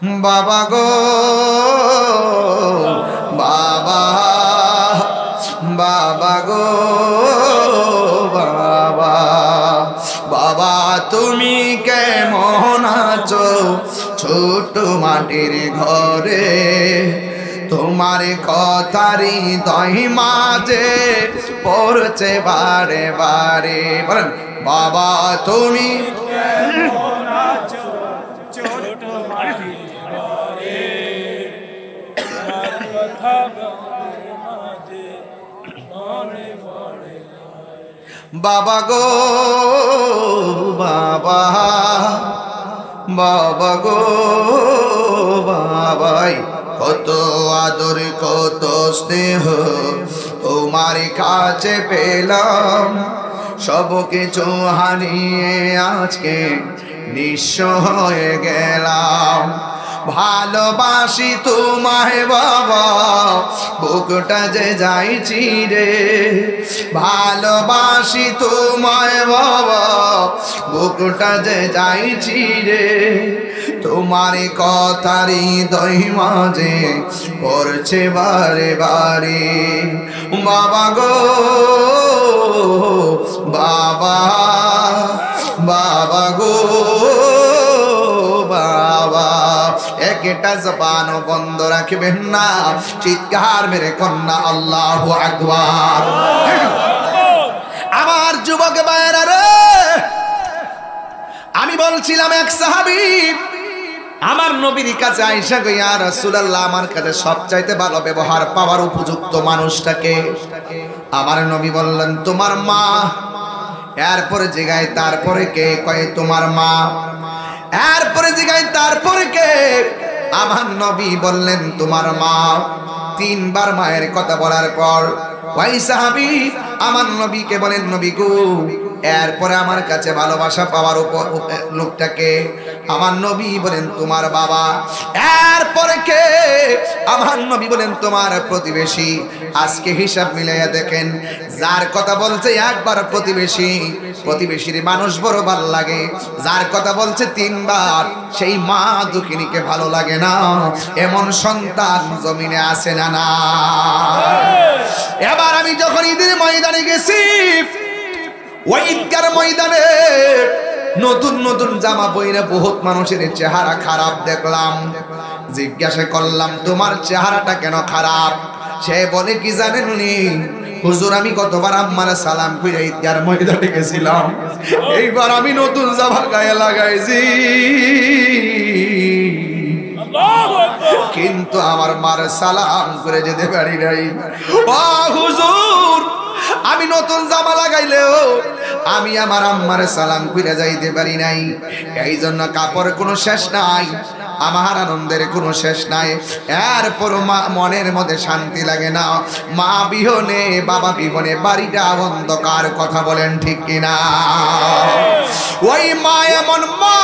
বাবা গো বাবা, বাবা গো বাবা, বাবা তুমি কেমন আছো ছোট মাটির ঘরে, তোমার কথারি হৃদয় মাঝে পড়ছে বারে বারে। বলেন বাবা তুমি কেমন আছো ছোট মাটির ঘরে, তোমার কথা মাঝে মনে পড়ে। বাবা গো বাবা, বাবা গো বাবাই, কত আদর কত স্নেহ তোমার কাছে পেলাম, সব কিছু হারিয়ে আজকে নিঃস্ব হয়ে গেলাম। ভালোবাসি তোমায় বাবা, বুকটা যে যাইছি রে, ভালোবাসি তোমায় বাবা, বুকটা যে যাইছি রে, তোমার কথার হৃদয় মাঝে পড়ছে বারে বারে। বাবা গো বাবা, বাবা গো বাবা, একটা জবানও বন্ধ রাখবেন না, চিৎকার মেরে কন্যা আল্লাহু আকবার। আমার যুবক ভাইরা রে, আমি বলছিলাম এক সাহাবী আমার নবীর কাছে আয়েশা গো, ইয়া রাসূলুল্লাহ আমার কাছে সবচাইতে ভালো ব্যবহার পাওয়ার উপযুক্ত মানুষটাকে? আমার নবী বললেন তোমার মা। এরপরে জিগায় তারপরে কে? কয় তোমার মা। এরপরে জিগায় তারপরে কে? আমার নবী বললেন তোমার মা। তিনবার মায়ের কথা বলার পর ওই সাহাবী আমার নবীকে বলেন নবী গো, এরপরে আমার কাছে ভালোবাসা পাওয়ার লোকটাকে? আমার নবী বলেন তোমার বাবা। এরপরে কে? আমার নবী বলেন তোমার প্রতিবেশী। আজকে হিসাব মিলাইয়া দেখেন, যার কথা বলছে একবার প্রতিবেশী, প্রতিবেশীর মানুষ বড় ভালো লাগে, যার কথা বলছে তিনবার সেই মা দুঃখিনীকে ভালো লাগে না, এমন সন্তান জমিনে আসে না না। এবার আমি যখন ঈদের ময়দানে গেছি, ওই ঈদগার ময়দানে নতুন নতুন জামা পরে বহুত মানুষের চেহারা খারাপ দেখলাম। জিজ্ঞাসা করলাম তোমার চেহারাটা কেন খারাপ? সে বলে কি জানেননি হুজুর, আমি কতবার আম্মার সালাম কইরা ঈদগার ময়দানে গেছিলাম, এইবার আমি নতুন জামা গায়ে লাগাইছি, কিন্তু আমার মার সালাম করে যেতে পারি নাই। ও হুজুর, আমি নতুন জামা লাগাইলেও আমি আমার আম্মার সালাম কইরা যাইতে পারি নাই, এই জন্য কাপড় কোনো শেষ নাই, আমার আনন্দের কোনো শেষ নাই। এরপর মনের মধ্যে শান্তি লাগে না। মা বিহনে বাবা বিহনে বাড়িটা অন্ধকার, কথা বলেন ঠিক কিনা? ওই মা এমন মা,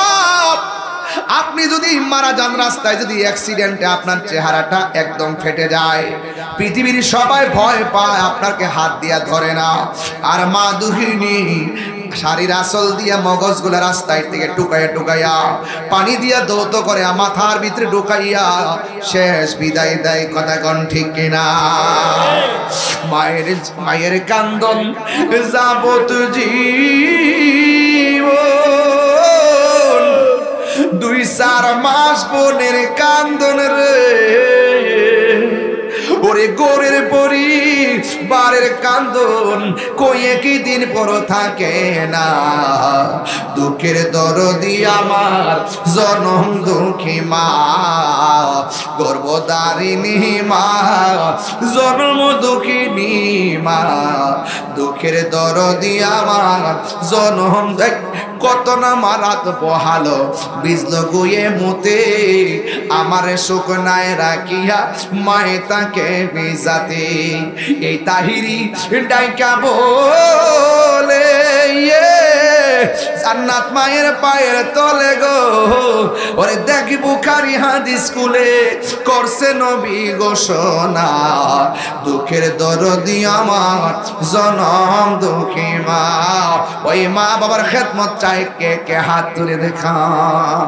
আপনি যদি মারা যান রাস্তায়, যদি অ্যাক্সিডেন্টে আপনার চেহারাটা একদম ফেটে যায়, পৃথিবীর সবাই ভয় পায়, আপনাকে হাত দিয়া ধরে না। আর মা দুঃখিনী শাড়ির আঁচল দিয়া মগজগুলা রাস্তায় থেকে টুকাইয়া টুকাইয়া পানি দিয়া দৌত করে মাথার ভিতরে ঢুকাইয়া শেষ বিদায় দেয়, কথা কোন ঠিক কিনা? মায়ের কান্দন যাবত জীবন, 2-4 মাস বোনের কান্দন রে, ওরে গোরের পরি বারের কান্দন কয়ে কি দিন পর থাকে না। দুঃখের দরদি আমার জনম দুঃখী মা, গর্ভধারিণী মা, জন্ম দুঃখিনী মা, দুঃখের দরদি আমার জনম। কত না মারাত বহালো বিজল গুয়ে মুতে, আমার শুকনায় রাখিয়া মায়ে তাকে বিজাতে। এই তাহিরি ডাইকা বলে জান্নাত মায়ের পায়ের তলে গো, ওরে দেখি বুখারী হাদিস স্কুলে করছে নবী ঘোষণা, দুঃখের দরদি আমার জনম দুঃখী মা। ওই মা বাবার খেদমত চাই কে কে হাত তুলে দেখান।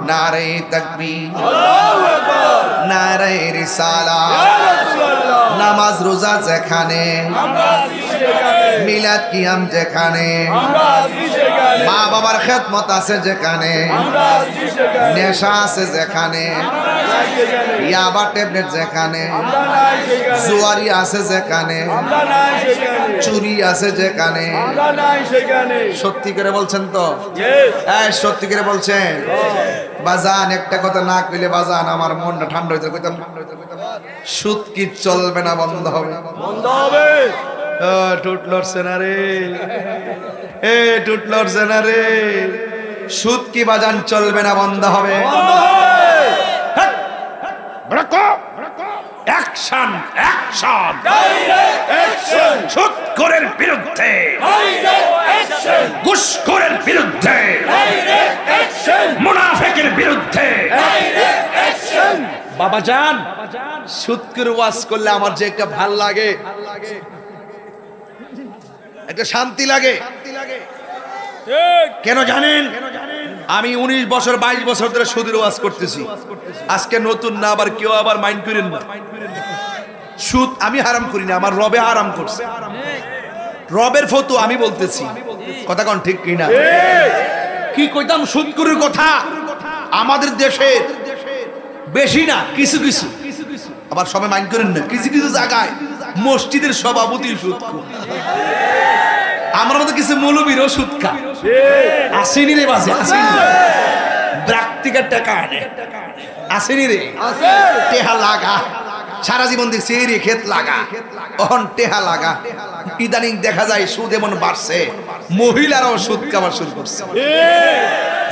নারে তাকবীর, নারে রিসালাত। নামাজ রোজা যেখানে, মিলাদ কিয়াম যেখানে, মা বাবার খেদমত আছে যেখানে, নেশা আছে যেখানে, ইয়াবা ট্যাবলেট যেখানে, জুয়ারি আছে যেখানে, চুরি আছে যেখানে। সত্যি করে বলছেন তো? সত্যি করে বলছেন? বাজান একটা কথা না কইলে বাজান আমার মনটা ঠান্ডা হইতে কইতাম, সুদ কি চলবে না বন্ধ হবে? বন্ধ হবে। টুট লড়ছে না রে, টুট লড়ছে না রে। সুদ কি বাজান চলবে না বন্ধ হবে? Action, action, direct action. সুদখোরের বিরুদ্ধে ডাইরেক্ট অ্যাকশন, ঘুষখোরের বিরুদ্ধে ডাইরেক্ট অ্যাকশন, মুনাফিকের বিরুদ্ধে ডাইরেক্ট অ্যাকশন। বাবা জান, সুদখোর ওয়াজ করলে আমার যে একটা ভাল লাগে, একটা শান্তি লাগে। কেন জানেন? আমি 19 বছর 22 বছর ধরে সুদের ওয়াজ করতেছি। আজকে নতুন না, আবার কেউ আবার মাইন্ড করেন না। সুদ আমি হারাম করি না, আমার রবে হারাম করছে। রবের ফতু আমি বলতেছি, কথা কোন ঠিক কিনা? কি কইতাম সুদখোরের কথা? আমাদের দেশে বেশি না, কিছু কিছু, আবার সবাই মাইন্ড করেন না, কিছু কিছু জায়গায় মসজিদের সভাপতি সুদখোর। আমার মতো কিছু মৌলবীরও সুদ খায়। আসেনি রে বাজে, আসেনি। প্রাকটিকার টাকা আনে, আসেনি রে। টেহা লাগা, সারা জীবন দেখছি এই রে ক্ষেত লাগা, অহন টেহা লাগা। ইদানিং দেখা যায় সুদ এমন বাড়ছে, মহিলারাও সুদ খাওয়া শুরু করছে।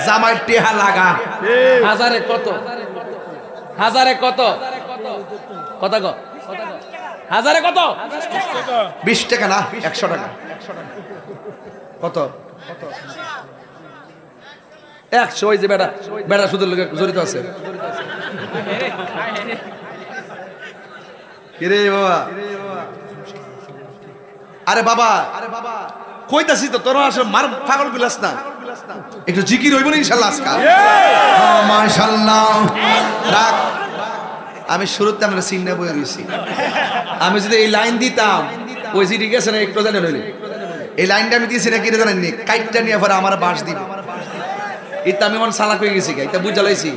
জামাই টেহা লাগা। হাজারে কত? হাজারে কত? কত গো? হাজারে কত? 20 টাকা না, 100 টাকা। কত? 100। ওই যে বেটা, বেটা সুদের লোকে জড়িত আছে। কিরে বাবা? আরে বাবা, কইতাছি তো তোর আসলে মার পাগল বিলাস না, একটু জিকির হইব না ইনশাআল্লাহ আজকাল। মাশাআল্লাহ। রাখ, আমি শুরুতে আমরা সিনে বই রইছি। আমি যদি এই লাইন দিতাম, ওই জিডি গেছে না একটু জানেন হইলে, এই লাইনটা আমি দিয়েছি না, কি জানেন নি? কাইটটা নিয়ে পরে আমার বাস দিব। এটা আমি মন সালাক হয়ে গেছি, এটা বুঝা লাইছি।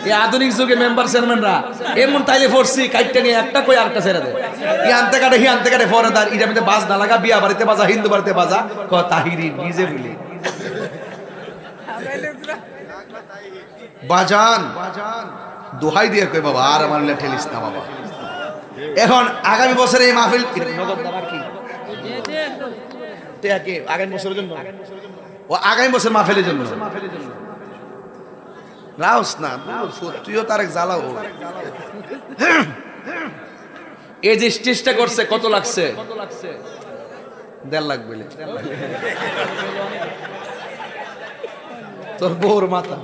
এই আধুনিক যুগে মেম্বার চেয়ারম্যানরা এমন তাইলে ফোরছি, কাইটটা নিয়ে একটা কই আরেকটা ছেড়ে দেয়। ই আনতে কাটে, হি আনতে কাটে, পরে তার এটা মধ্যে বাস না লাগা, বিয়া বাড়িতে বাজা, হিন্দু বাড়িতে বাজা, ক তাহিরি নিজে বলি বাজান। দোহাই দিয়ে কই বাবা, আর আমার ঠেলিস না বাবা। এখন আগামী বছরে এই মাহফিল নগদ দাবার কি কে আগামী বছরের জন্য, ও আগামী বছর মাহফিলের জন্য রাউস না, তুইও তার এক জ্বালাও। এই যে স্টেজটা করছে কত লাগছে? 1.5 লাখ বলে তোর বউর মাথা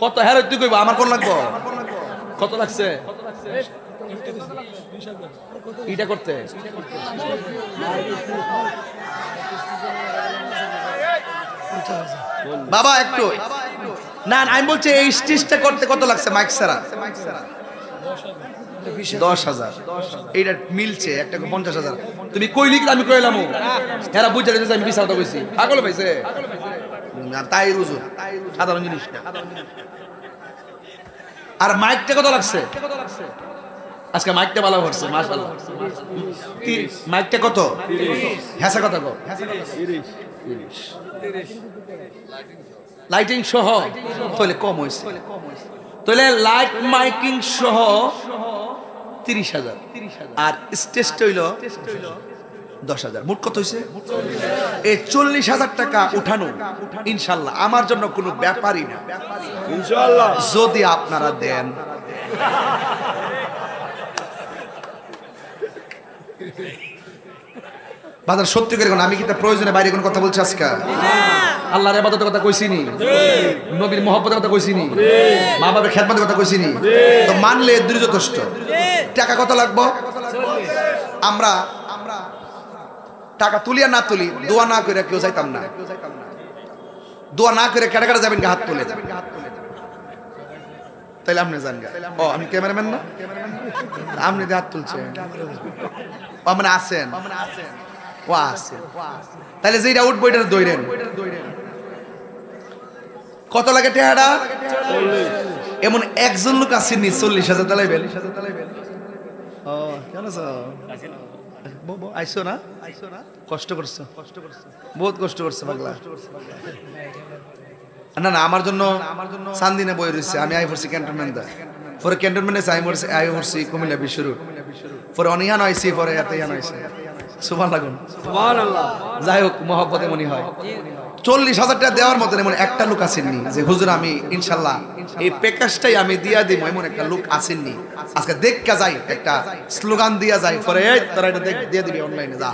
কত? হ্যাঁ তুই কইবা, আমার কোন লাগবো? কত লাগছে এটা করতে? বাবা একটু না, আমি বলছি এই স্টেজটা করতে কত লাগছে? মাইক ছাড়া 10,000। এইটা মিলছে একটা 50,000। তুমি কইলি কি আমি কইলাম? এরা বুঝা গেছে আমি বিশাল কথা কইছি। পাগল পাইছে না, তাই রুজু সাধারণ জিনিস না। আর মাইকটা কত লাগছে? আজকে মাইকটা ভালো করছে, মাশাআল্লাহ। মাইকটা কত? হেসা কথা কো। 30 লাইটিং সহ তাহলে কম হইছে। তাহলে লাইট মাইকিং সহ 30,000, আর স্টেজটা হইল 10,000। মোট কত হইছে? এই 40,000 টাকা উঠানো ইনশাআল্লাহ আমার জন্য কোনো ব্যাপারই না ইনশাআল্লাহ, যদি আপনারা দেন। বাজার সত্যি করে কোন, আমি কি তা প্রয়োজনে বাইরে কোনো কথা বলছি আজকে? আল্লাহর ইবাদতের কথা কইছিনি, নবীর মহব্বতের কথা কইছিনি, মা বাবার খেদমতের কথা কইছিনি। তো মানলে দুই যথেষ্ট। টাকা কত লাগবো? আমরা টাকা তুলি আর না তুলি, দোয়া না করে কেউ যাইতাম না। দোয়া না করে কাটা কাটা যাবেন, হাত তুলে তাইলে আপনি জান গা। ও আমি ক্যামেরাম্যান না, আপনি যে হাত তুলছেন মানে আছেন, ও আছেন, তাহলে যেটা উঠবো এটা দৌড়েন। কত লাগে টেহারা? এমন একজন লোক আসেননি 40,000 তালাইবেন। ও কেন আইসো না, কষ্ট করছো, বহুত কষ্ট করছো পাগলা। না না আমার জন্য সান্দিনে বই রয়েছে, আমি আই পড়ছি ক্যান্টনমেন্ট, পরে ক্যান্টনমেন্টে আই পড়ছি কুমিল্লা বিশ্বরু, পরে অনিহান আইসি, পরে এত ইয়ান আইসি। সুবহান লাগুন, যাই হোক মহব্বতে মনে হয় 40,000 টাকা দেওয়ার মতন এমন একটা লোক আসেননি যে হুজুর আমি ইনশাল্লাহ এই প্যাকেজটাই আমি দিয়া দিব, এমন একটা লোক আসেননি। আজকে দেখা যাই একটা স্লোগান দিয়া যায়, পরে এই তোরা এটা দিয়ে দিবি অনলাইনে, যা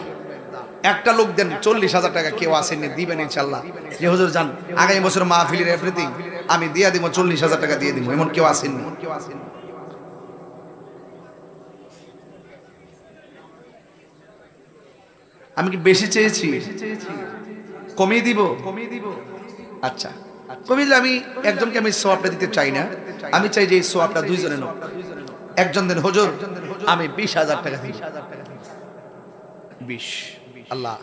একটা লোক দেন 40,000 টাকা কেউ আসেননি, দিবেন ইনশাল্লাহ যে হুজুর জান আগামী বছর মাহফিলের এভরিথিং আমি দিয়া দিব, 40,000 টাকা দিয়ে দিব, এমন কেউ আসেননি। আমি কি বেশি চেয়েছি? কমিয়ে দিব? আচ্ছা কমিয়ে দিলে আমি একজনকে আমি সোয়াবটা দিতে চাই না, আমি চাই যে এই সোয়াবটা দুইজনে নোক। একজন দেন হুজুর আমি 20,000 টাকা দিই, 20। আল্লাহ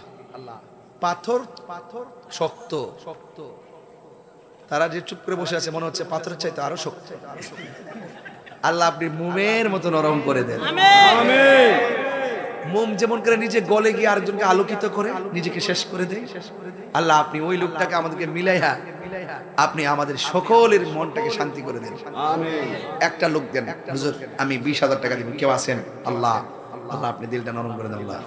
পাথর শক্ত, তারা যে চুপ করে বসে আছে মনে হচ্ছে পাথরের চাইতে আরো শক্ত। আল্লাহ আপনি মোমের মতো নরম করে দেন। আমিন। মোম যেমন করে নিজে গলে গিয়ে আরেকজনকে আলোকিত করে নিজেকে শেষ করে দেয়, আল্লাহ আপনি ওই লোকটাকে আমাদেরকে মিলাইয়া আপনি আমাদের সকলের মনটাকে শান্তি করে দেন। আমিন। একটা লোক দেন হুজুর আমি 20,000 টাকা দিব, কেউ আছেন? আল্লাহ আল্লাহ আপনি দিলটা নরম করে দেন। আল্লাহ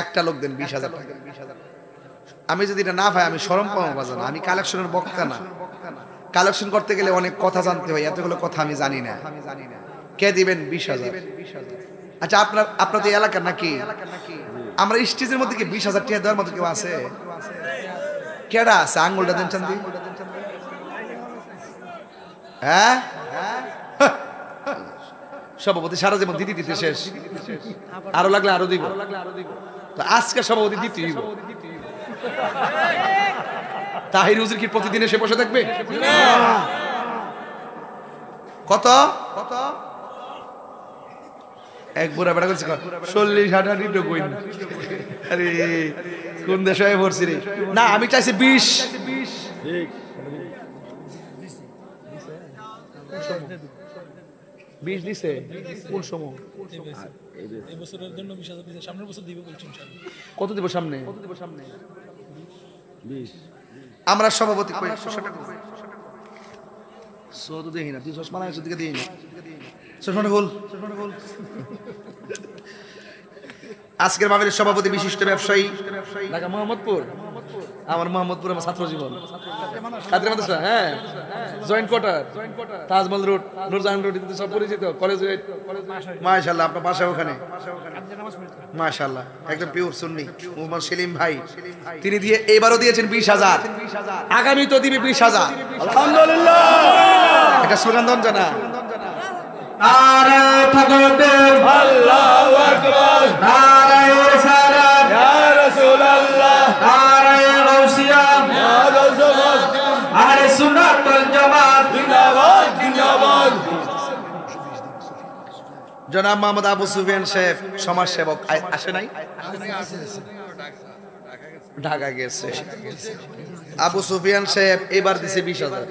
একটা লোক দেন 20,000 টাকা। আমি যদি এটা না পাই আমি শরম পাবো বাজানো, আমি কালেকশনের বক্তা না, কালেকশন করতে গেলে অনেক কথা জানতে হয়, এতগুলো কথা আমি জানি না। কে দিবেন 20,000? আচ্ছা আপনার তো এলাকার নাকি? আমরা স্টেজের মধ্যে কি 20,000 টাকা দেওয়ার মতো কেউ আছে? কেডা আছে? আঙ্গুলটা দেন চান্দি। হ্যাঁ সভাপতি সারা জীবন দিতে দিতে শেষ, আরো লাগলে আরো দিব। তো আজকে সভাপতি দিতে দিব। তাহির হুজুর কি প্রতিদিন এসে বসে থাকবে? কত কত এক বুড়া বেড়া করছে 40-60 কইন। আরে কোন দেশে পড়ছি রে? না আমি চাইছি 20। ঠিক 20 দিছে কোন সময়? এই বছরের জন্য 20,000 দিছে, সামনের বছর দিব বলছেন ইনশাআল্লাহ। কত দিব সামনে? 20। আমরা সভাপতি কই 100 টাকা সো তো দেই না, তুই চশমা লাগাইছ দিকে দেই না, চশমাটা খোল। আজকের মাহফিলের সভাপতি বিশিষ্ট ব্যবসায়ী ঢাকা মোহাম্মদপুর, আমার মোহাম্মদপুর আমার ছাত্র জীবন কাদের মাদ্রাসা, হ্যাঁ joint quarter Taj Mahal road Nurjahan road সব পরিচিত কলেজ। মাশাআল্লাহ আপনার বাসা ওখানে, মাশাআল্লাহ একদম পিওর সুন্নি। মোহাম্মদ সেলিম ভাই তিনি দিয়ে এবারও দিয়েছেন 20,000, আগামী তো দিবে 20,000 আলহামদুলিল্লাহ। এটা স্লোগান দেন জানা নারায়ে তাকবীর আল্লাহু আকবার, নারায়ে রিসালাত ইয়া রাসূলুল্লাহ, নারায়ে গাউসিয়া ইয়া গাউসুল্লাহ, আহলে সুন্নাত ওয়াল জামাত জিন্দাবাদ জিন্দাবাদ। জনাব মোহাম্মদ আবু সুফিয়ান সাহেব সমাজ সেবক আসে নাই? ঢাকা গেছে। আবু সুফিয়ান সাহেব এবার দিছে 20,000,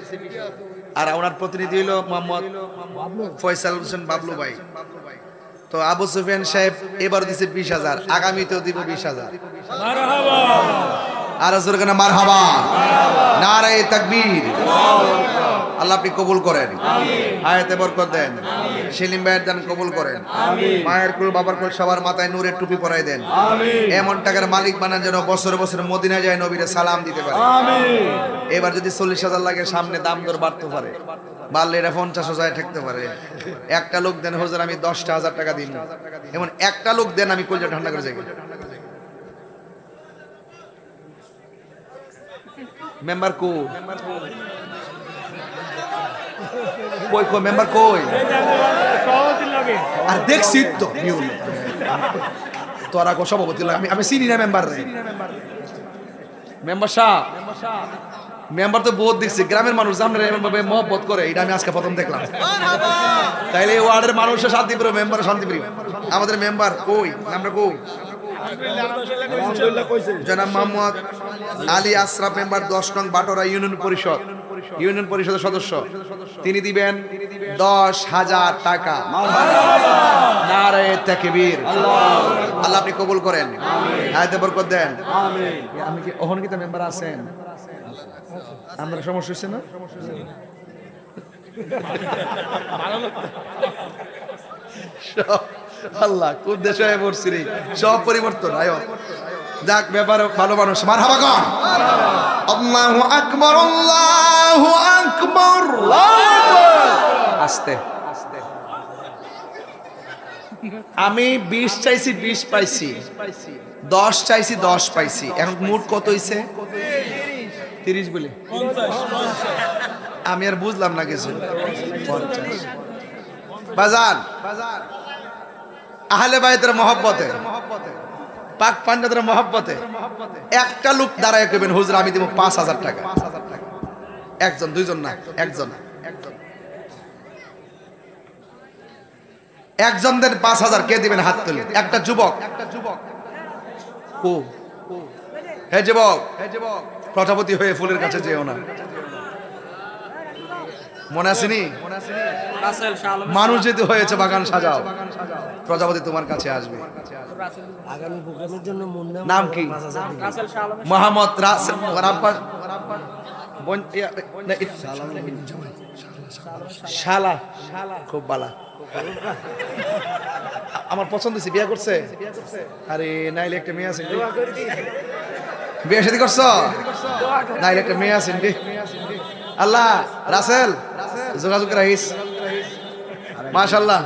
আর ওনার প্রতিনিধি হইল মোহাম্মদ ফয়সাল হোসেন বাবলু ভাই। তো আবু সুফিয়ান সাহেব এবার দিছে 20,000, আগামীতেও দিব 20,000। মারহাবা, আর জোরে কেন মারহাবা, নারায়ে তাকবীর। আল্লাহ আপনি কবুল করেন, হায়াতে বরকত দেন, সেলিম ভাইয়ের দান কবুল করেন, মায়ের কুল বাবার কুল সবার মাথায় নূরের টুপি পরাই দেন, এমন টাকার মালিক বানান যেন বছরে বছরে মদিনা যায় নবীরে সালাম দিতে পারে। এবার যদি 40,000 লাগে সামনে দাম দর বাড়তে পারে, বাড়লে এটা 50,000 ঠেকতে পারে। একটা লোক দেন হুজুর আমি 10,000 টাকা দিন, এমন একটা লোক দেন আমি কলজা ঠান্ডা করে যাই। মেম্বার কো কই কই মেম্বার কই? আর দেখছি তো তোরা কো সভাপতি লাগে আমি চিনি না মেম্বার রে মেম্বার সাহেব মেম্বার তো বহুত দেখছি গ্রামের মানুষ আমরা এমন ভাবে মহব্বত করে এটা আমি আজকে প্রথম দেখলাম তাইলে এই ওয়ার্ডের মানুষের শান্তিপ্রিয় মেম্বার শান্তিপ্রিয় আমাদের মেম্বার কই আমরা কই জনাব মোহাম্মদ আলী আশরাফ মেম্বার 10 নং বাটোরা ইউনিয়ন পরিষদের সদস্য তিনি দিবেন 10,000 টাকা নারে তাকবীর আল্লাহ আপনি কবুল করেন আয়াতে বরকত দেন আমি কি ওহন কি মেম্বার আছেন আপনার সমস্যা হচ্ছে না আল্লাহ কোন দেশে পড়ছি রে সব পরিবর্তন আয় যাক ব্যাপার ভালো মানুষ মারহাবা কর আল্লাহু আকবার আল্লাহু আকবার আস্তে আমি 20 চাইছি 20 পাইছি 10 চাইছি 10 পাইছি এখন মোট কত হইছে 30 বলে আমি আর বুঝলাম না কিছু বাজার আহলে বাইতের মহব্বতে পাক পাঞ্জাতের মহব্বতে একটা লোক দাঁড়ায় কইবেন হুজুর আমি দেব 5,000 টাকা একজন দুইজন না একজন দেন 5,000 কে দিবেন হাত তুলে একটা যুবক ও হে যুবক প্রজাপতি হয়ে ফুলের কাছে যেও না মনে আসেনি মানুষ যেতে হয়েছে বাগান সাজাও প্রজাপতি তোমার কাছে আসবে আগামী প্রোগ্রামের জন্য নাম কি মোহাম্মদ রাসেল শালা খুব বালা আমার পছন্দ হয়েছে বিয়ে করছে আরে নাইলে একটা মেয়ে আছে বিয়ে শাদী করছো নাইলে একটা মেয়ে আছেন আল্লাহ রাসেল যোগাযোগ রাখিস মাশাআল্লাহ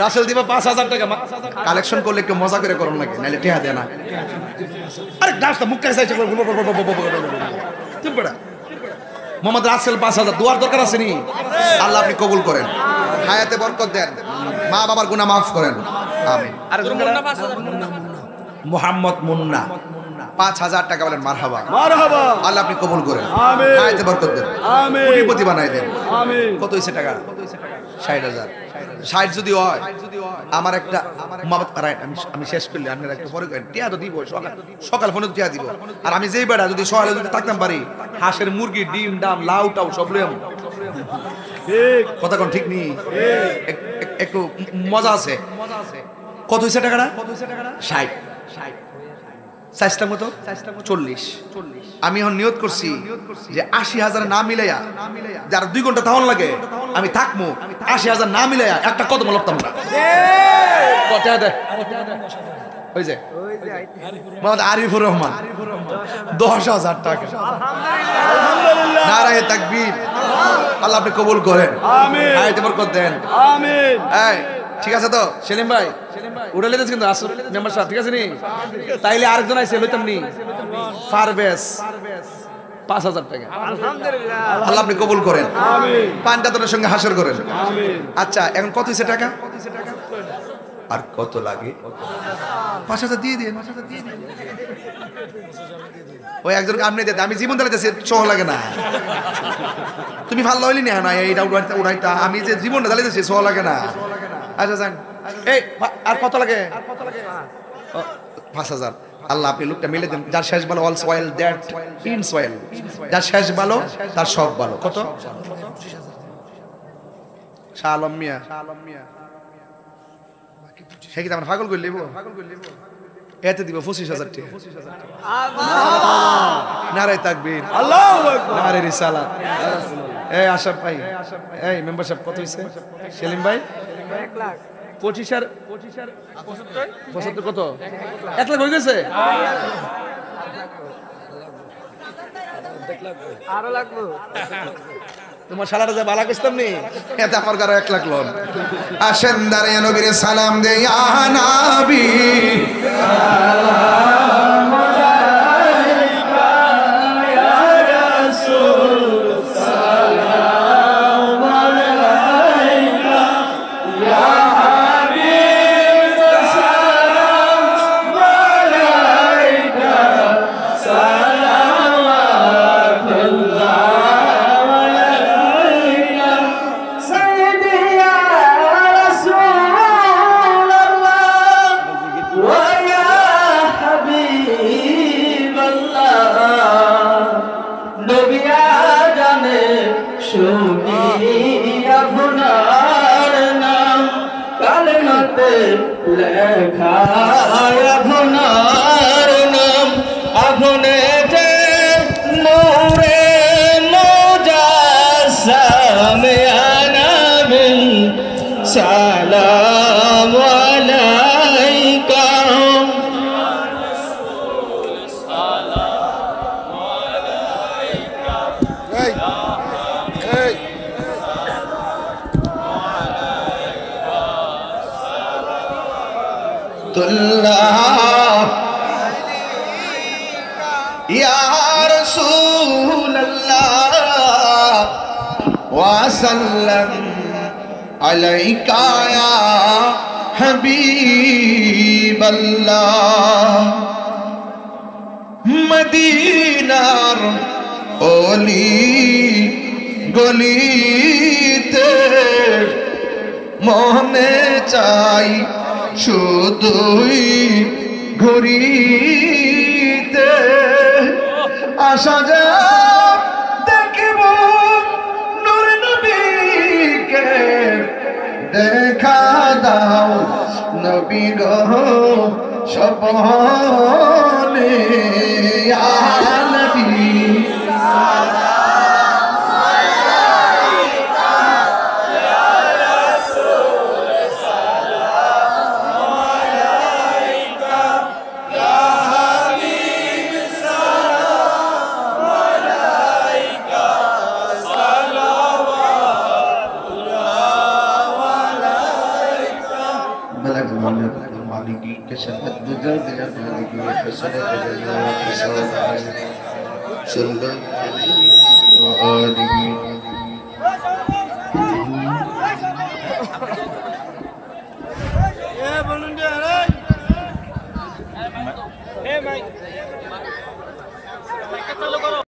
রাসেল দিবা 5,000 টাকা কালেকশন করলে একটু মজা করে করুন লাগে নাইলে টিহা দেয় না আরে ডাস্তা মুখ কাছে চাইছে চুপ বড়া মোহাম্মদ রাসেল 5,000 দুয়ার দরকার আছে নি আল্লাহ আপনি কবুল করেন হায়াতে বরকত দেন মা বাবার গুনাহ maaf করেন আমিন আরে মোহাম্মদ মুন্না 5,000 টাকা বলেন মারহাবা মারহাবা আল্লাহ আপনি কবুল করেন আমিন হায়াতে বরকত দেন আমিন কোটিপতি বানায় দেন আমিন কত হইছে টাকা 60,000 60 যদি হয় আমার একটা আমি শেষ করলে আপনারা একটা পরে টিয়া তো দিব সকাল ফোনে টিয়া দিব আর আমি যেই বেড়া যদি সকালে যদি থাকতাম পারি হাঁসের মুরগি ডিম ডাম লাউ টাউ সব লইম ঠিক কথা কোন ঠিক নেই একটু মজা আছে কত হইছে টাকাটা 60 সাইজটা মতো 40 আমি এখন নিয়ত করছি যে 80,000 না মিলাইয়া যার 2 ঘন্টা তাহলে লাগে আমি থাকবো 80,000 না মিলাইয়া একটা কদম লড়তাম না কত দে ওই যে মোহাম্মদ আরিফুর রহমান 10,000 টাকা আলহামদুলিল্লাহ নারায়ে তাকবীর আল্লাহ আপনি কবুল করেন আমিন আয়াতে বরকত দেন আমিন এই ঠিক আছে তো সেলিম ভাই উড়ালে দিস কিন্তু আসল মেম্বার সাহেব ঠিক আছে নি তাইলে আরেকজন আইছে লইতাম নি পারভেজ 5,000 টাকা আলহামদুলিল্লাহ আল্লাহ আপনি কবুল করেন আমিন পাঞ্জাতনের সঙ্গে হাসর করেন আমিন আচ্ছা এখন কত হইছে টাকা আর কত লাগে 5,000 দিয়ে দিন ওই একজনকে আপনি দিতে আমি জীবন দাঁড়াইতেছি সহ লাগে না তুমি ভালো হইলি না এইটা উড়াইতা আমি যে জীবনটা দাঁড়াইতেছি সহ লাগে না আচ্ছা যান এই আর কত লাগে 5,000 আল্লাহ আপনি লোকটা মিলে দেন যার শেষ ভালো all soil that in soil যার শেষ ভালো তার সব ভালো কত শাহ আলম মিয়া সে কি আমার পাগল করে লিব এতে দিব 25,000 টাকা নারায়ে তাকবীর আল্লাহু আকবার নারে রিসালাত এই আশরাফ ভাই এই মেম্বারশিপ কত হইছে সেলিম ভাই 1 লাখ 25 আর 75 কত 1 লাখ হয়ে গেছে আরো লাগবে তোমার শালারা যে বালা কইতাম নি এতে আমার গারে 1 লাখ লোন আসেন দাঁড়িয়ে নবীর সালাম দে ইয়া নবী সালাম আলাইকা ইয়া রাসূল সালাম আলাইকা ইয়া হাবিব সালাম আপনার নাম আপনাতে নূরে মুজাসসাম ইয়া নবী সালাম আলাইকা يا رسول الله وسلم عليك يا حبيب الله মদিনার অলি গলিতে মনে চাই শুধুই ঘুরিতে আসা যাক দেখিব নূর নবীকে দেখা দাও নবী গো সপনে ইয়া নবী मालिकी के शहद गुजर दिया मालिकी हसन जल्ला सल्लल्लाहु अलैहि वसल्लम